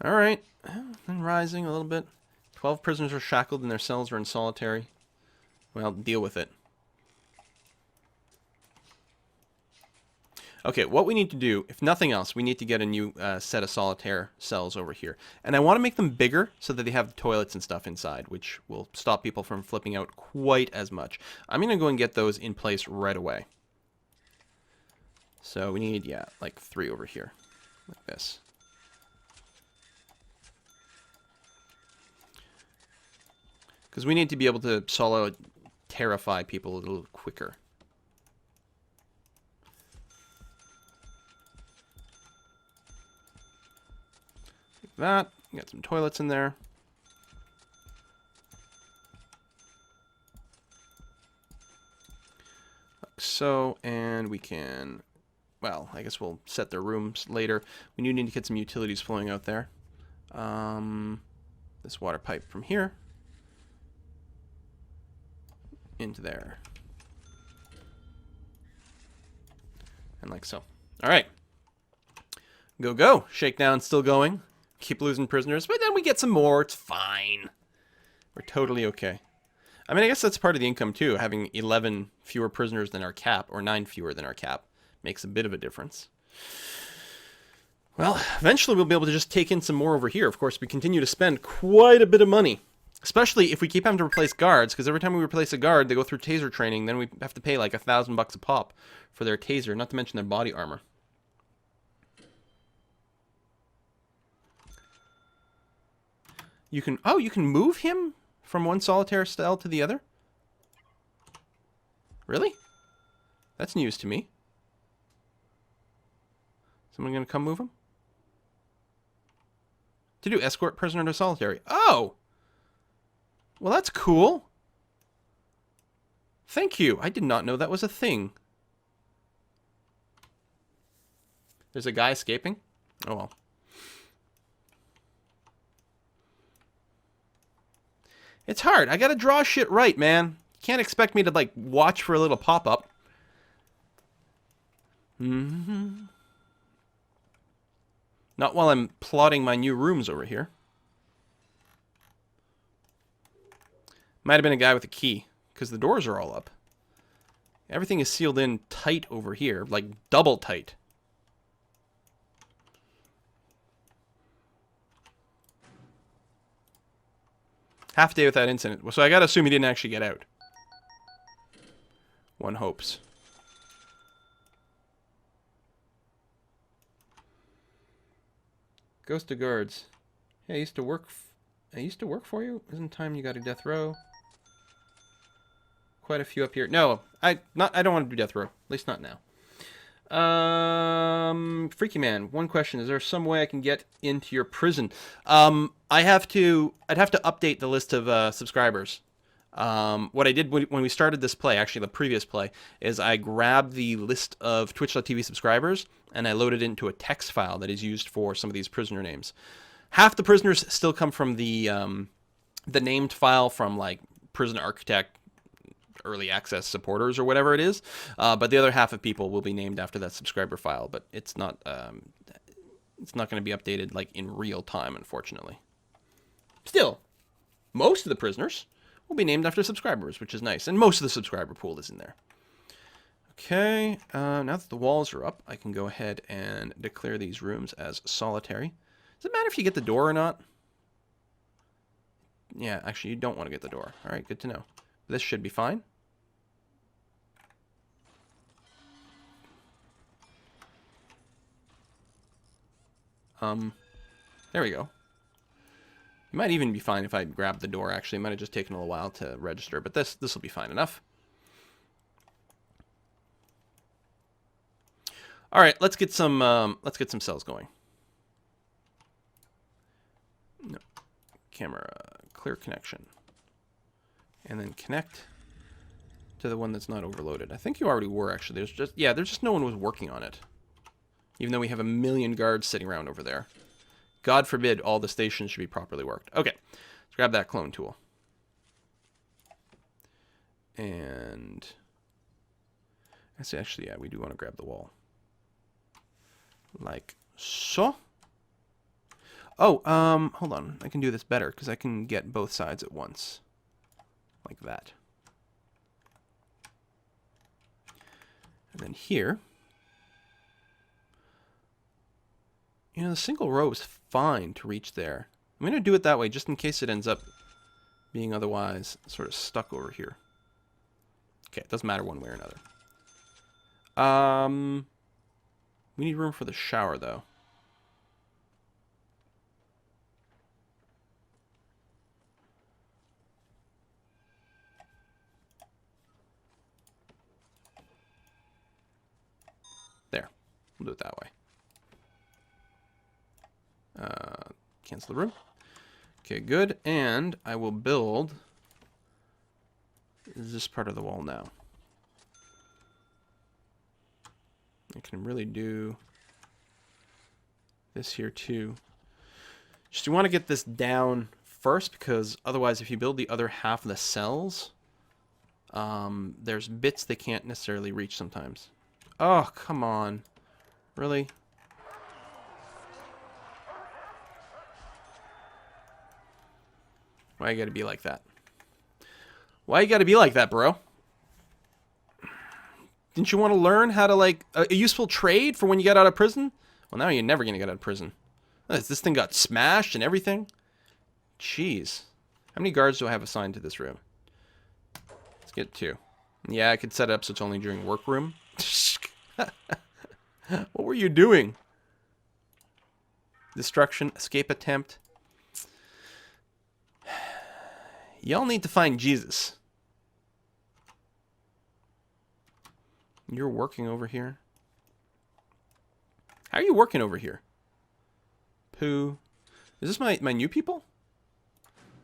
All right. And rising a little bit. 12 prisoners are shackled in their cells or in solitary. Well, deal with it. Okay, what we need to do, if nothing else, we need to get a new set of solitaire cells over here. And I want to make them bigger so that they have toilets and stuff inside, which will stop people from flipping out quite as much. I'm going to go and get those in place right away. So we need, yeah, like 3 over here, like this. Because we need to be able to solo terrify people a little quicker. Like that. Got some toilets in there. Like so, and we can, well, I guess we'll set their rooms later. We do need to get some utilities flowing out there. This water pipe from here into there. And like so. All right. Go, go. Shakedown still going. Keep losing prisoners, but then we get some more. It's fine. We're totally okay. I mean, I guess that's part of the income too. Having 11 fewer prisoners than our cap, or 9 fewer than our cap, makes a bit of a difference. Well, eventually we'll be able to just take in some more over here. Of course, we continue to spend quite a bit of money. Especially if we keep having to replace guards, because every time we replace a guard, they go through taser training, then we have to pay like $1,000 a pop for their taser, not to mention their body armor. You can, oh, you can move him from one solitaire cell to the other? Really? That's news to me. Someone gonna come move him? To do escort prisoner to solitary. Oh! Well, that's cool. Thank you. I did not know that was a thing. There's a guy escaping? Oh well. It's hard. I gotta draw shit right, man. You can't expect me to, like, watch for a little pop-up. Mm-hmm. Not while I'm plotting my new rooms over here. Might have been a guy with a key, because the doors are all up. Everything is sealed in tight over here, like double tight. Half a day without incident. So I gotta assume he didn't actually get out. One hopes. Ghost of guards. Hey, I used to work. I used to work for you. Isn't time you got a death row? Quite a few up here. No, I don't want to do death row. At least not now. Freaky man. One question: is there some way I can get into your prison? I'd have to update the list of subscribers. What I did when we started this play, actually the previous play, is I grabbed the list of Twitch.tv subscribers and I loaded it into a text file that is used for some of these prisoner names. Half the prisoners still come from the named file from like Prison Architect early access supporters or whatever it is, but the other half of people will be named after that subscriber file. But it's not going to be updated like in real time, unfortunately. Still, most of the prisoners will be named after subscribers, which is nice, and most of the subscriber pool is in there. Okay, now that the walls are up, I can go ahead and declare these rooms as solitary. Does it matter if you get the door or not? Yeah, actually, you don't want to get the door. All right, good to know. This should be fine. There we go. It might even be fine if I grabbed the door, actually. It might have just taken a little while to register, but this will be fine enough. All right, let's get some cells going. No. Camera, clear connection. And then connect to the one that's not overloaded. I think you already were, actually. There's just no one was working on it. Even though we have a million guards sitting around over there. God forbid all the stations should be properly worked. Okay, let's grab that clone tool. And actually, yeah, we do want to grab the wall. Like so. Oh, hold on. I can do this better because I can get both sides at once. Like that. And then here. You know, the single row is fine to reach there. I'm going to do it that way just in case it ends up being otherwise sort of stuck over here. Okay, it doesn't matter one way or another. We need room for the shower, though. There. We'll do it that way. Cancel the room. Okay, good. And I will build this part of the wall now. I can really do this here too. Just you want to get this down first, because otherwise if you build the other half of the cells, there's bits they can't necessarily reach sometimes. Oh, come on. Really? Why you gotta be like that? Why you gotta be like that, bro? Didn't you want to learn how to, like, a useful trade for when you get out of prison? Well, now you're never gonna get out of prison. This thing got smashed and everything. Jeez. How many guards do I have assigned to this room? Let's get 2. Yeah, I could set it up so it's only during workroom. What were you doing? Destruction, escape attempt. Y'all need to find Jesus. You're working over here. How are you working over here? Pooh. Is this my new people?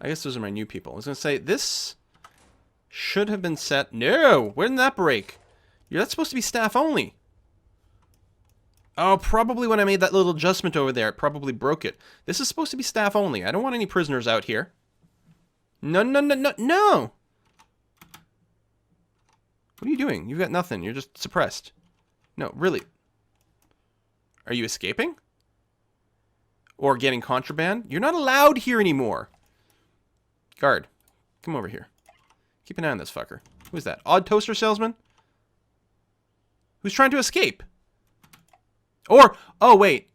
I guess those are my new people. I was going to say, this should have been set. No! Where did that break? That's supposed to be staff only. Oh, probably when I made that little adjustment over there, it probably broke it. This is supposed to be staff only. I don't want any prisoners out here. No, no, no, no, no! What are you doing? You've got nothing. You're just suppressed. No, really. Are you escaping? Or getting contraband? You're not allowed here anymore. Guard, come over here. Keep an eye on this fucker. Who's that? Odd toaster salesman? Who's trying to escape? Or, oh wait.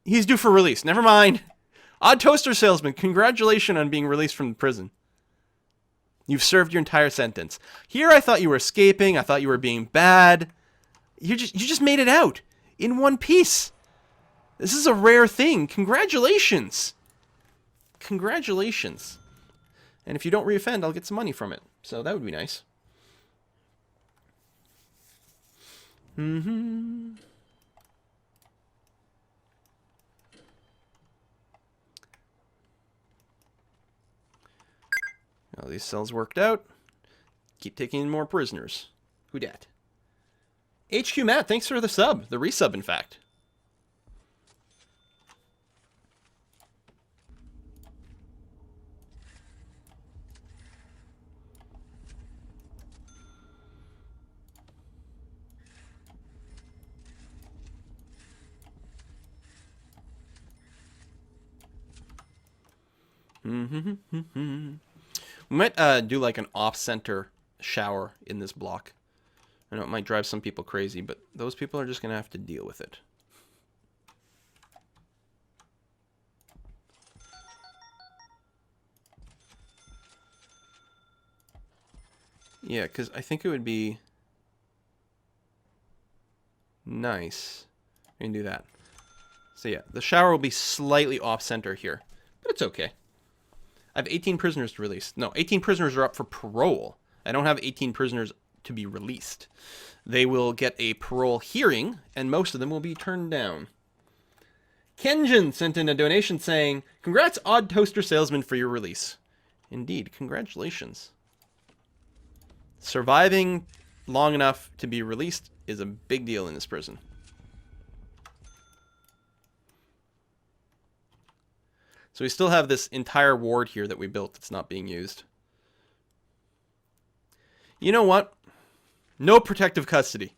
He's due for release. Never mind. Odd toaster salesman, congratulations on being released from prison. You've served your entire sentence. Here I thought you were escaping. I thought you were being bad. You just made it out in one piece. This is a rare thing. Congratulations. Congratulations. And if you don't reoffend, I'll get some money from it. So that would be nice. Mm-hmm. Well, these cells worked out. Keep taking in more prisoners. Who dat? HQ Matt, thanks for the sub. The resub, in fact. We might do like an off-center shower in this block. I know it might drive some people crazy, but those people are just going to have to deal with it. Yeah, because I think it would be nice. We can do that. So yeah, the shower will be slightly off-center here, but it's okay. I have 18 prisoners to release. No, 18 prisoners are up for parole. I don't have 18 prisoners to be released. They will get a parole hearing, and most of them will be turned down. Kenjin sent in a donation saying, "Congrats, Odd Toaster Salesman, for your release." Indeed, congratulations. Surviving long enough to be released is a big deal in this prison. So we still have this entire ward here that we built that's not being used. You know what? No protective custody.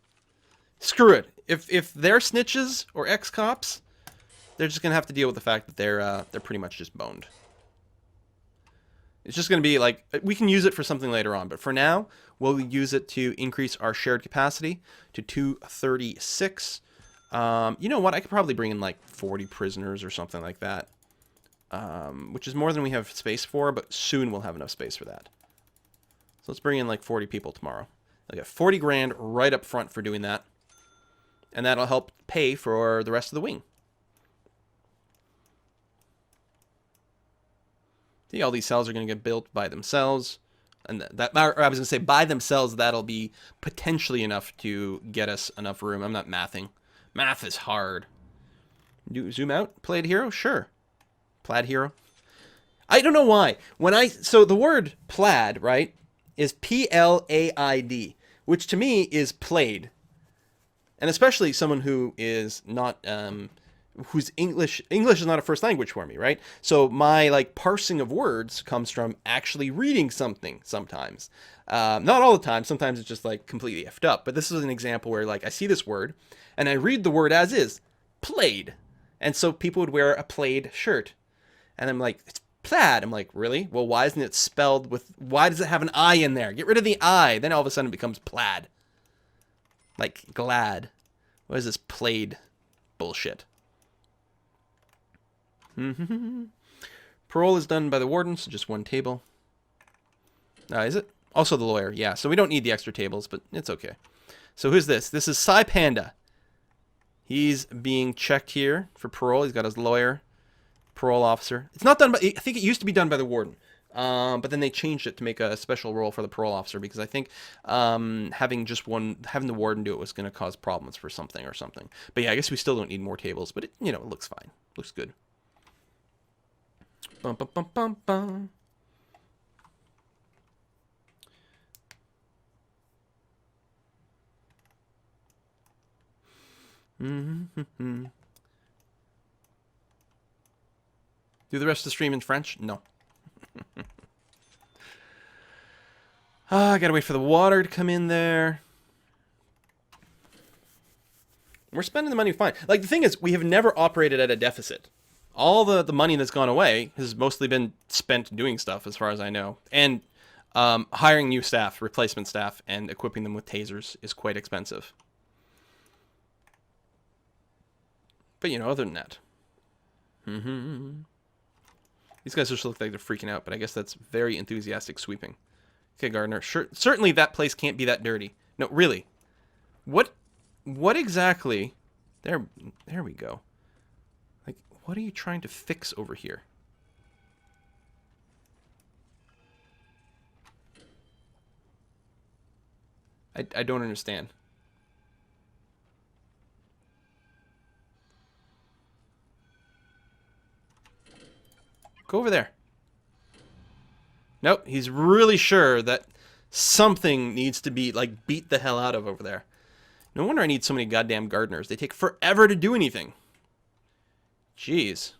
Screw it. If they're snitches or ex-cops, they're just gonna have to deal with the fact that they're pretty much just boned. It's just gonna be like, we can use it for something later on, but for now, we'll use it to increase our shared capacity to 236. You know what? I could probably bring in like 40 prisoners or something like that, which is more than we have space for, but soon we'll have enough space for that. So let's bring in like 40 people tomorrow. I'll get 40 grand right up front for doing that, and that'll help pay for the rest of the wing. See, all these cells are going to get built by themselves. And that, or I was going to say by themselves, that'll be potentially enough to get us enough room. I'm not mathing. Math is hard. Zoom out? Plaid hero? Sure. Plaid hero. I don't know why. So the word plaid, right, is P-L-A-I-D, which to me is played. And especially someone who is not, whose English is not a first language for me, right? So my like parsing of words comes from actually reading something sometimes. Not all the time. Sometimes it's just like completely effed up. But this is an example where like I see this word and I read the word as is, plaid. And so people would wear a plaid shirt. And I'm like, it's plaid. I'm like, really? Well, why isn't it spelled with, why does it have an I in there? Get rid of the I. Then all of a sudden it becomes plaid. Like glad. What is this plaid bullshit? Parole is done by the warden, so just one table. Is it? Also the lawyer, yeah. So we don't need the extra tables, but it's okay. So who's this? This is Sai Panda. He's being checked here for parole. He's got his lawyer, parole officer. It's not done by, I think it used to be done by the warden. But then they changed it to make a special role for the parole officer because I think having the warden do it was going to cause problems for something or something. But yeah, I guess we still don't need more tables, but it, you know, it looks fine. Looks good. Bum, bum, bum, bum, bum. Do the rest of the stream in French? No. I gotta wait for the water to come in there. We're spending the money fine. Like, the thing is, we have never operated at a deficit. All the money that's gone away has mostly been spent doing stuff, as far as I know. And hiring new staff, replacement staff, and equipping them with tasers is quite expensive. But, you know, other than that. These guys just look like they're freaking out, but I guess that's very enthusiastic sweeping. Okay, Gardner. Certainly that place can't be that dirty. No, really. What exactly... There we go. Like, what are you trying to fix over here? I don't understand. Go over there. Nope, he's really sure that something needs to be, like, beat the hell out of over there. No wonder I need so many goddamn gardeners. They take forever to do anything. Jeez.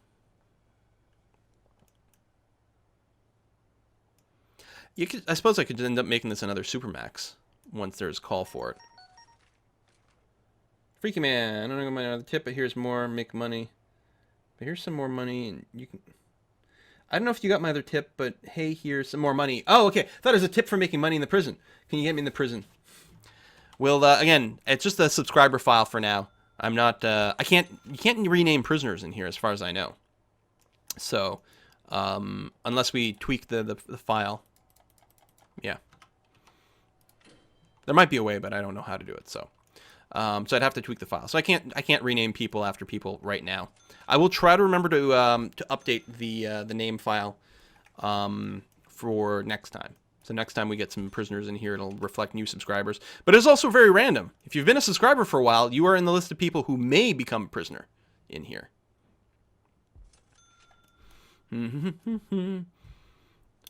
I suppose I could end up making this another Supermax once there's call for it. Freaky man, I don't know my other tip, but here's more, make money. But here's some more money, and you can... I don't know if you got my other tip, but hey, here's some more money. Oh, okay. I thought it was a tip for making money in the prison. Can you get me in the prison? Well, again, it's just a subscriber file for now. I'm not, you can't rename prisoners in here as far as I know. So, unless we tweak the file. Yeah. There might be a way, but I don't know how to do it, so. So I'd have to tweak the file. So I can't rename people after people right now. I will try to remember to update the name file for next time. So next time we get some prisoners in here, it'll reflect new subscribers. But it's also very random. If you've been a subscriber for a while, you are in the list of people who may become a prisoner in here. And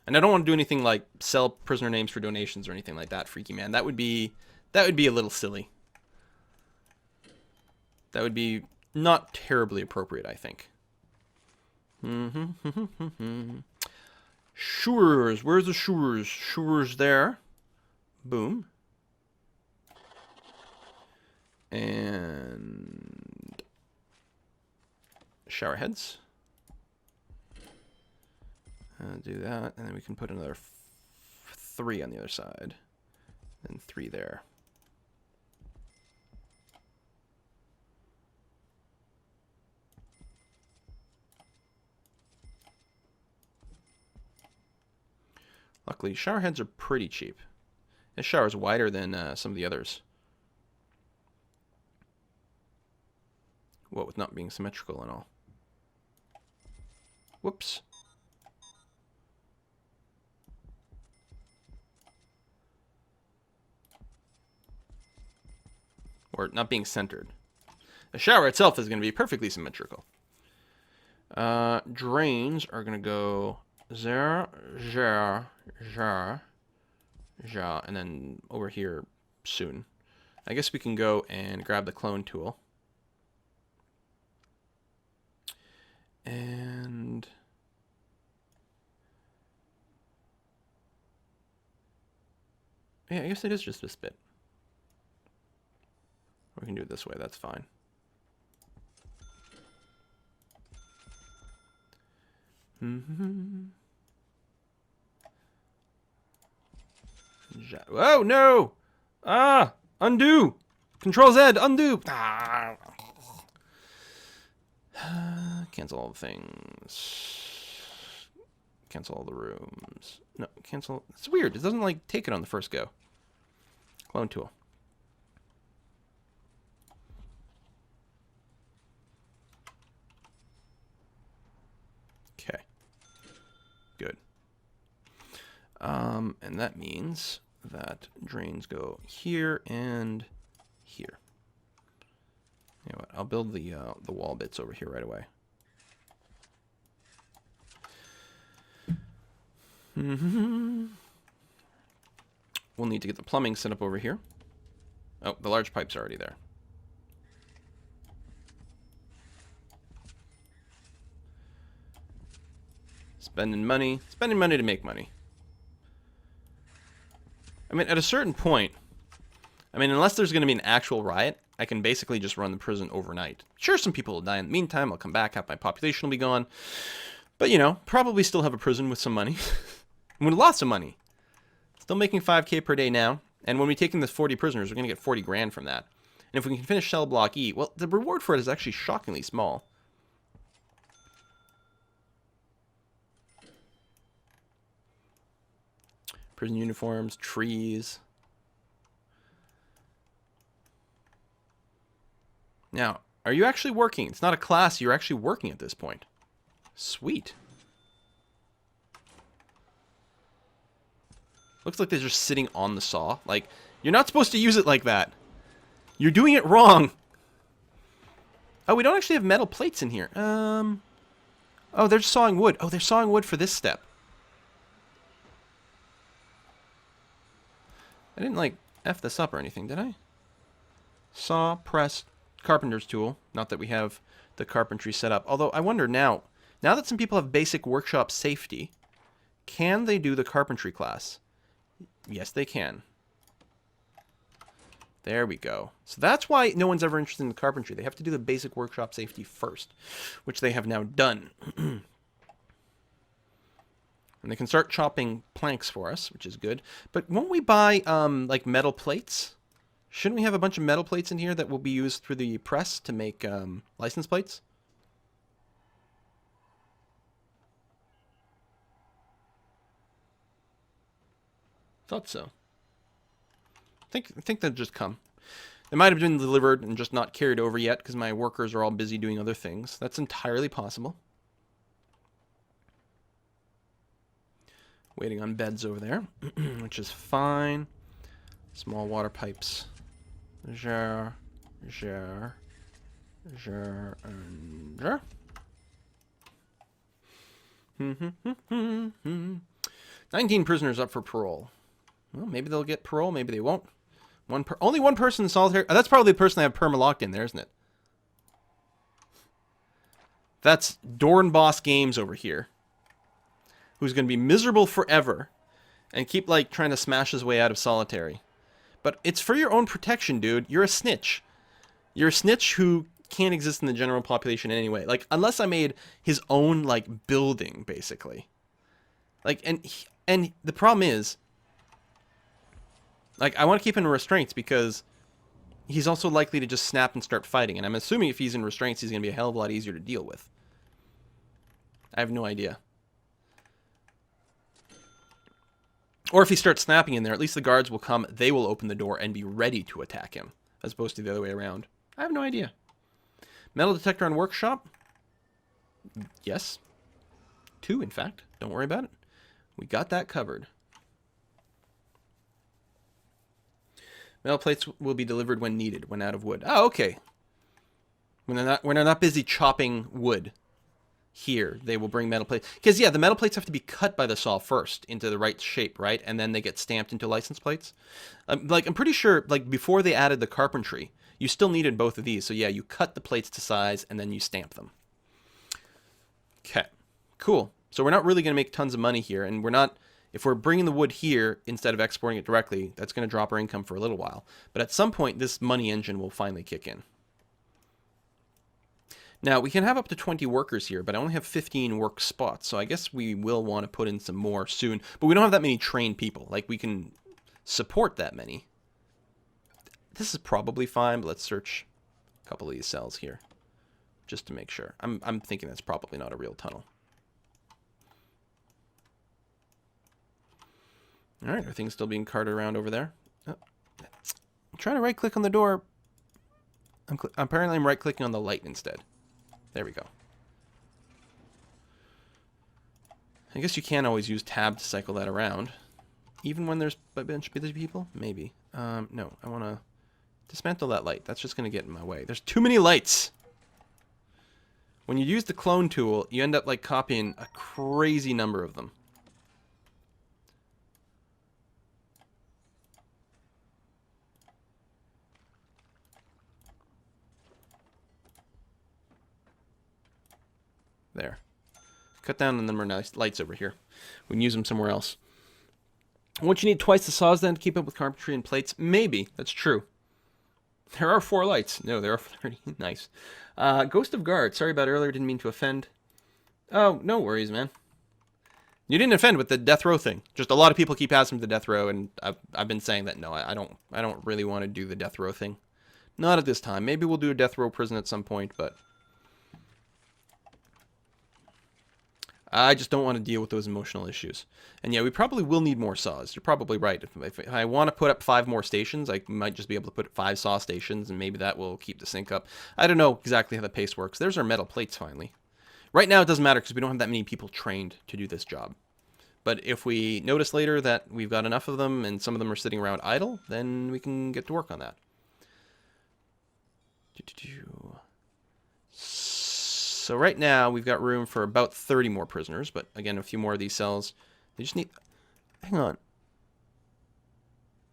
I don't want to do anything like sell prisoner names for donations or anything like that, Freaky Man. That would be a little silly. That would be not terribly appropriate, I think. Shures. Where's the Shures? Shures there. Boom. And shower heads. Do that, and then we can put another 3 on the other side, and 3 there. Luckily, shower heads are pretty cheap. This shower's wider than some of the others. What with not being symmetrical and all. Whoops. Or not being centered. The shower itself is going to be perfectly symmetrical. Drains are going to go there, and then over here soon. I guess we can go and grab the clone tool. And yeah, I guess it is just this bit. We can do it this way, that's fine. Oh no! Ah! Undo! Control Z, undo! Ah. Cancel all the things. Cancel all the rooms. No, cancel. It's weird. It doesn't like take it on the first go. Clone tool. Okay. Good. And that means that drains go here and here. You know what? I'll build the wall bits over here right away. We'll need to get the plumbing set up over here. Oh, the large pipe's already there. Spending money to make money. I mean, at a certain point, I mean, unless there's going to be an actual riot, I can basically just run the prison overnight. Sure, some people will die in the meantime. I'll come back, half my population will be gone. But, you know, probably still have a prison with some money. With lots of money. Still making 5K per day now. And when we take in the 40 prisoners, we're going to get 40 grand from that. And if we can finish Cell Block E, well, the reward for it is actually shockingly small. Prison uniforms, trees. Now, are you actually working? It's not a class, you're actually working at this point. Sweet. Looks like they're just sitting on the saw. Like, you're not supposed to use it like that. You're doing it wrong. Oh, we don't actually have metal plates in here. Oh, they're just sawing wood. Oh, they're sawing wood for this step. I didn't, like, F this up or anything, did I? Saw, press, carpenter's tool. Not that we have the carpentry set up. Although, I wonder now that some people have basic workshop safety, can they do the carpentry class? Yes, they can. There we go. So that's why no one's ever interested in the carpentry. They have to do the basic workshop safety first, which they have now done. And they can start chopping planks for us, which is good. But won't we buy, like, metal plates? Shouldn't we have a bunch of metal plates in here that will be used through the press to make license plates? Thought so. I think they'll just come. They might have been delivered and just not carried over yet because my workers are all busy doing other things. That's entirely possible. Waiting on beds over there, which is fine. Small water pipes. Jar, jar, jar, and jar. 19 prisoners up for parole. Well, maybe they'll get parole, maybe they won't. Only one person in solitary. Oh, that's probably the person they have perma-locked in there, isn't it? That's Dornboss Games over here, who's going to be miserable forever and keep, like, trying to smash his way out of solitary. But it's for your own protection, dude. You're a snitch. You're a snitch who can't exist in the general population anyway. Like, unless I made his own, like, building, basically. Like, and the problem is, like, I want to keep him in restraints because he's also likely to just snap and start fighting. And I'm assuming if he's in restraints, he's going to be a hell of a lot easier to deal with. I have no idea. Or if he starts snapping in there, at least the guards will come, they will open the door and be ready to attack him, as opposed to the other way around. I have no idea. Metal detector on workshop? Yes. 2, in fact. Don't worry about it. We got that covered. Metal plates will be delivered when needed, when out of wood. Oh, okay. When they're not busy chopping wood here, they will bring metal plates. Because, yeah, the metal plates have to be cut by the saw first into the right shape, right? And then they get stamped into license plates. Like, I'm pretty sure, like, before they added the carpentry, you still needed both of these. So, yeah, you cut the plates to size, and then you stamp them. Okay, cool. So we're not really going to make tons of money here, and we're not... If we're bringing the wood here instead of exporting it directly, that's going to drop our income for a little while. But at some point, this money engine will finally kick in. Now, we can have up to 20 workers here, but I only have 15 work spots, so I guess we will want to put in some more soon. But we don't have that many trained people. Like, we can support that many. This is probably fine, but let's search a couple of these cells here, just to make sure. I'm thinking that's probably not a real tunnel. All right, are things still being carted around over there? Oh. I'm trying to right-click on the door. Apparently, I'm right-clicking on the light instead. There we go. I guess you can always use tab to cycle that around. Even when there's a bunch of busy people? Maybe. No, I want to dismantle that light. That's just going to get in my way. There's too many lights! When you use the clone tool, you end up like copying a crazy number of them. There. Cut down the number of lights over here. We can use them somewhere else. Won't you need twice the saws then to keep up with carpentry and plates? Maybe. That's true. There are 4 lights. No, there are 30. Nice. Ghost of Guard. Sorry about earlier. Didn't mean to offend. Oh, no worries, man. You didn't offend with the death row thing. Just a lot of people keep asking for the death row, and I've been saying that no, I don't really want to do the death row thing. Not at this time. Maybe we'll do a death row prison at some point, but I just don't want to deal with those emotional issues. And yeah, we probably will need more saws. You're probably right. If I want to put up 5 more stations, I might just be able to put 5 saw stations, and maybe that will keep the sync up. I don't know exactly how the pace works. There's our metal plates, finally. Right now, it doesn't matter because we don't have that many people trained to do this job. But if we notice later that we've got enough of them, and some of them are sitting around idle, then we can get to work on that. So right now, we've got room for about 30 more prisoners, but again, a few more of these cells. They just need... Hang on.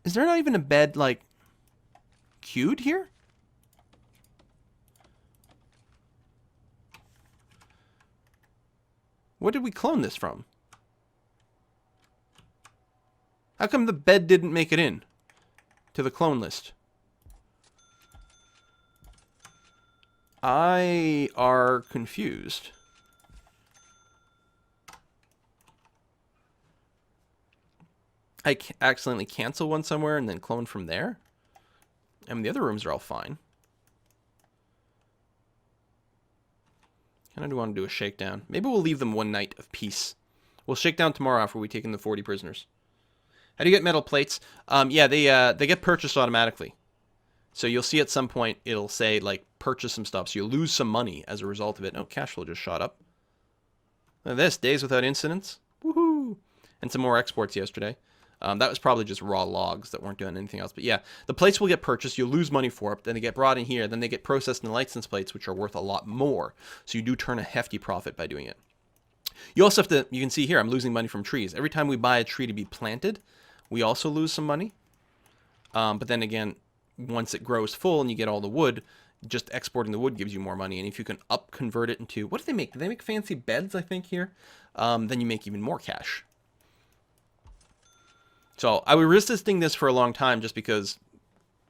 Is there not even a bed, like, queued here? What did we clone this from? How come the bed didn't make it in to the clone list? I are confused. I accidentally cancel one somewhere and then clone from there? I mean, the other rooms are all fine. Kind of do want to do a shakedown. Maybe we'll leave them one night of peace. We'll shake down tomorrow after we take in the 40 prisoners. How do you get metal plates? Yeah, they get purchased automatically. So you'll see at some point it'll say, like, purchase some stuff. So you'll lose some money as a result of it. Oh, cash flow just shot up. Look at this. Days without incidents. Woohoo! And some more exports yesterday. That was probably just raw logs that weren't doing anything else. But yeah, the plates will get purchased. You'll lose money for it. Then they get brought in here. Then they get processed in license plates, which are worth a lot more. So you do turn a hefty profit by doing it. You also have to, you can see here, I'm losing money from trees. Every time we buy a tree to be planted, we also lose some money. But then again, once it grows full and you get all the wood, just exporting the wood gives you more money. And if you can convert it into, what do they make? Do they make fancy beds, I think, here? Then you make even more cash. So I was resisting this for a long time just because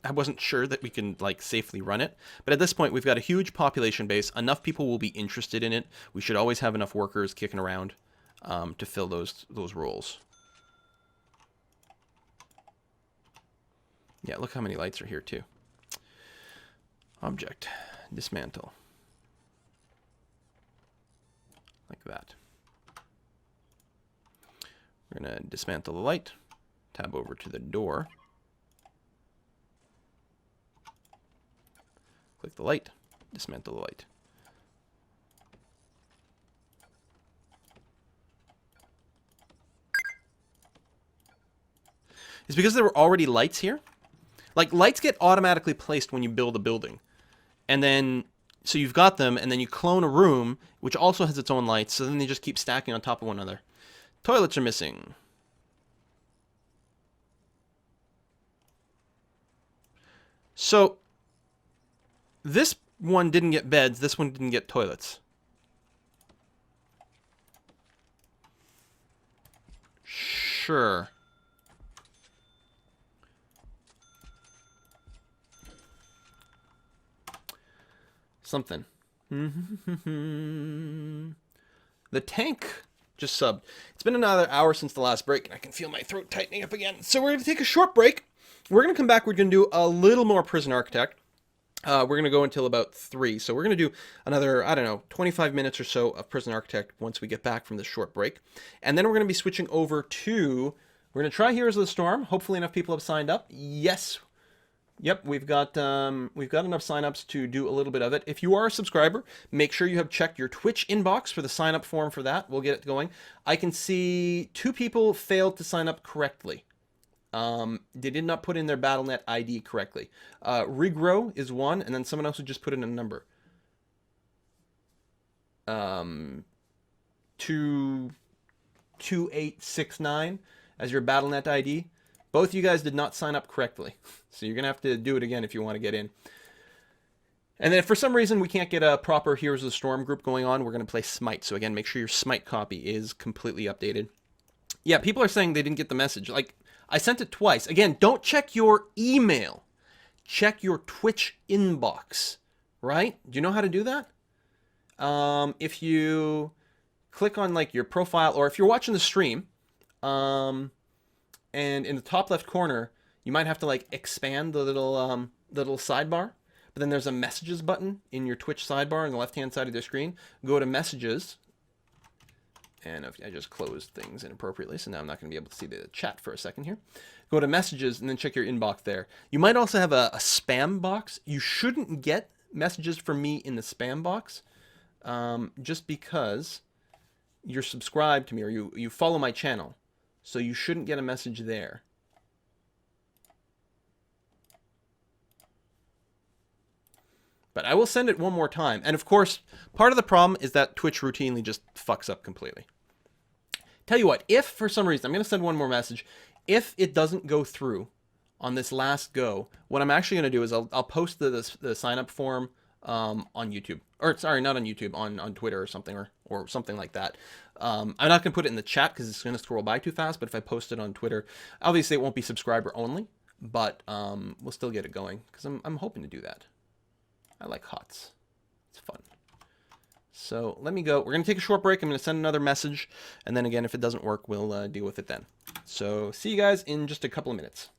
I wasn't sure that we can like safely run it. But at this point, we've got a huge population base. Enough people will be interested in it. We should always have enough workers kicking around to fill those roles. Yeah, look how many lights are here too. Object, dismantle. Like that. We're going to dismantle the light. Tab over to the door. Click the light. Dismantle the light. It's because there were already lights here. Like, lights get automatically placed when you build a building. And then, so you've got them, and then you clone a room, which also has its own lights, so then they just keep stacking on top of one another. Toilets are missing. So, this one didn't get beds, this one didn't get toilets. Sure. Something. The tank just subbed. It's been another hour since the last break, and I can feel my throat tightening up again. So we're going to take a short break. We're going to come back. We're going to do a little more Prison Architect. We're going to go until about 3. So we're going to do another, I don't know, 25 minutes or so of Prison Architect once we get back from this short break. And then we're going to be switching over to, we're going to try Heroes of the Storm. Hopefully enough people have signed up. Yes. Yep, we've got enough signups to do a little bit of it. If you are a subscriber, make sure you have checked your Twitch inbox for the sign up form for that. We'll get it going. I can see 2 people failed to sign up correctly. They did not put in their Battle.net ID correctly. Rigro is one, and then someone else who just put in a number. 22869 as your Battle.net ID. Both you guys did not sign up correctly. So you're going to have to do it again if you want to get in. And then if for some reason we can't get a proper Heroes of the Storm group going on, we're going to play Smite. So again, make sure your Smite copy is completely updated. Yeah, people are saying they didn't get the message. Like, I sent it twice. Again, don't check your email. Check your Twitch inbox, right? Do you know how to do that? If you click on like your profile, or if you're watching the stream, and in the top left corner, you might have to like expand the little sidebar. But then there's a messages button in your Twitch sidebar on the left-hand side of the screen. Go to messages. And I just closed things inappropriately, so now I'm not going to be able to see the chat for a second here. Go to messages and then check your inbox there. You might also have a spam box. You shouldn't get messages from me in the spam box just because you're subscribed to me or you follow my channel. So you shouldn't get a message there. But I will send it one more time. And of course, part of the problem is that Twitch routinely just fucks up completely. Tell you what, if for some reason, I'm going to send one more message. If it doesn't go through on this last go, what I'm actually going to do is I'll post the sign up form on YouTube. Or sorry, not on YouTube, on Twitter or something, or something like that. I'm not going to put it in the chat because it's going to scroll by too fast, but if I post it on Twitter, obviously it won't be subscriber only, but we'll still get it going because I'm hoping to do that. I like HOTS. It's fun. So let me go. We're going to take a short break. I'm going to send another message, and then again, if it doesn't work, we'll deal with it then. So see you guys in just a couple of minutes.